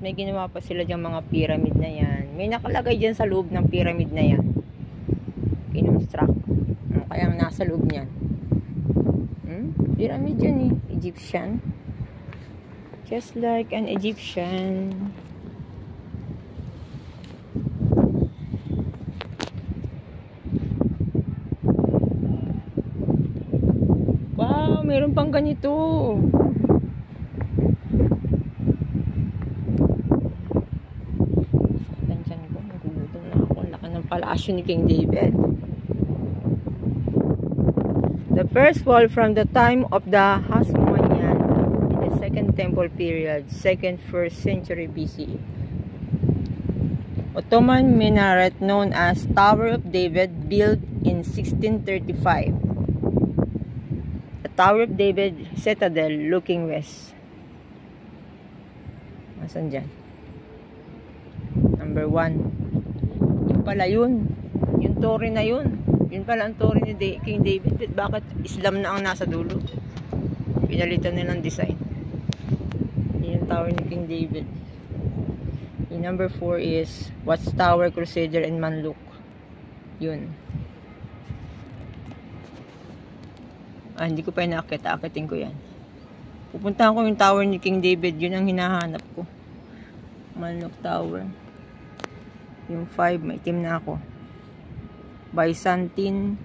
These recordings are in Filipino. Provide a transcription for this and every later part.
may ginawa pa sila dyan mga pyramid na yan. May nakalagay dyan sa loob ng pyramid na yan. Kinonstruct. Kaya nasa loob niyan. Pyramid yan eh. Egyptian. Just like an Egyptian. Wow, meron pang ganito. Tansyan ko, nagugutom na ako. Laki ng palasyo ni King David. The first wall from the time of the Hasmonean in the Second Temple period, 1st century BCE. Ottoman minaret known as Tower of David, built in 1635. The Tower of David Citadel looking west. Nasaan dyan? Number 1. Yung pala yun. Yung torre na yun. Yun pala ang torre ni King David. Bakit Islam na ang nasa dulo? Pinalitan nilang design. Yun yung tower ni King David. Yung number 4 is Watchtower, Crusader, and Mamluk. Yun. Hindi ko pa inakita. Akitin ko yan. Pupuntahan ko yung tower ni King David. Yun ang hinahanap ko. Mamluk Tower. Yung 5, may itim na ako. Byzantine.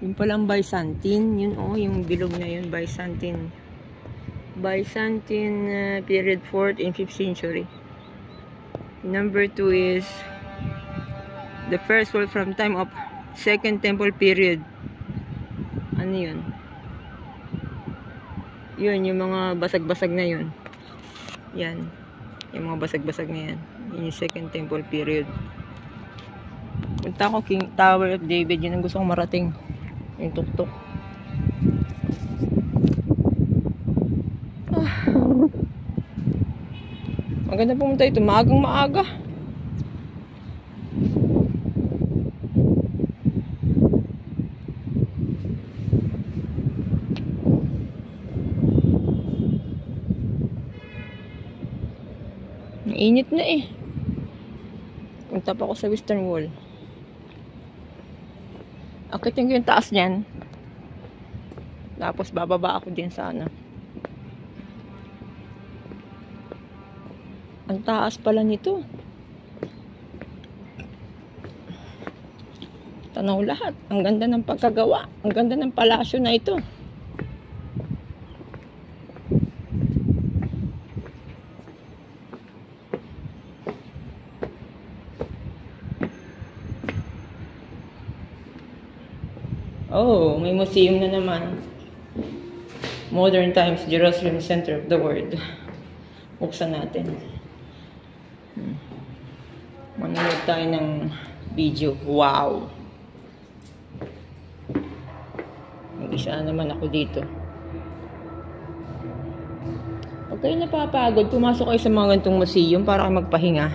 Yung palang Byzantine. Yun yung bilog na yun. Byzantine. Byzantine period 4th and 5th century. Number 2 is the first wall from time of Second Temple period. Ano yun? Yun, yung mga basag-basag na yun. Yan. Yung mga basag-basag na yan. Yun yung Second Temple period. Punta ko King Tower of David. Yun ang gusto kong marating. Yung tuktok. Maganda pumunta ito. Maagang maaga. Init na eh. Punta pa ako sa Western Wall. Akitin ko yung taas niyan. Tapos bababa ako din sana. Ang taas pala nito. Tanaw lahat. Ang ganda ng pagkagawa. Ang ganda ng palasyo na ito. Oh, may museum na naman. Modern Times, Jerusalem, Center of the World. Buksan natin. Manonood tayo ng video. Wow! Mag-isa naman ako dito. Huwag kayo napapagod. Pumasok kayo sa mga gantong museum para kayo magpahinga.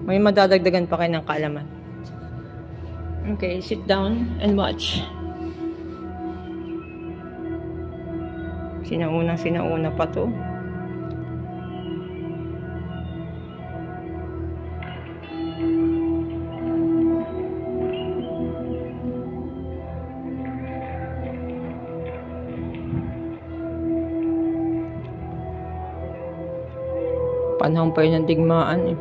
May madadagdagan pa kayo ng kaalaman. Okay, sit down and watch. Sinauna pa to. Panahon pa yun ng digmaan eh.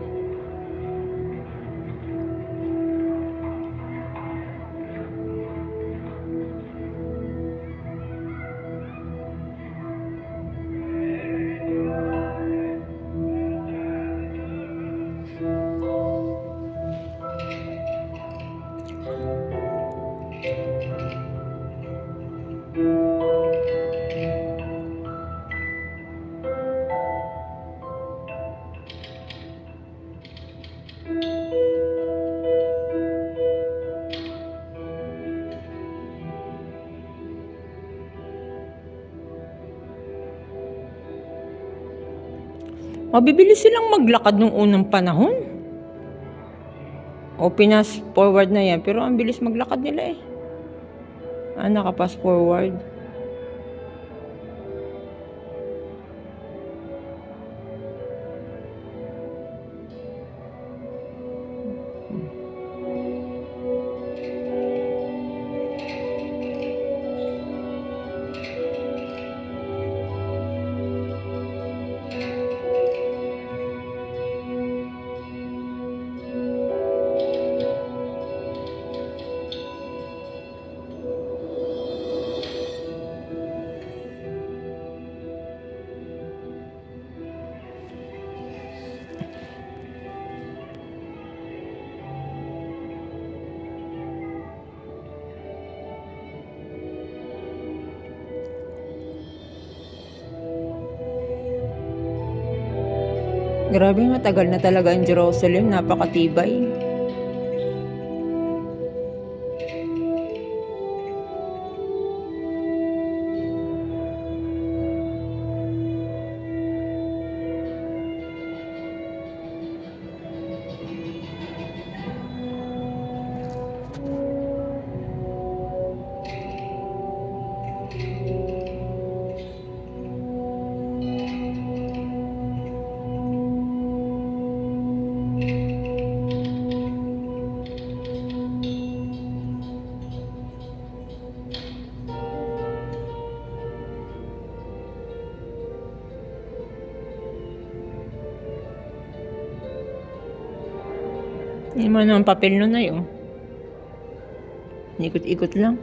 Mabibilis silang maglakad nung unang panahon. O pinas forward na yan. Pero ang bilis maglakad nila eh. Nakapass forward. Grabe, matagal na talaga ang Jerusalem. Napakatibay. Hindi mo naman papel nun na yun. Ikot-ikot lang.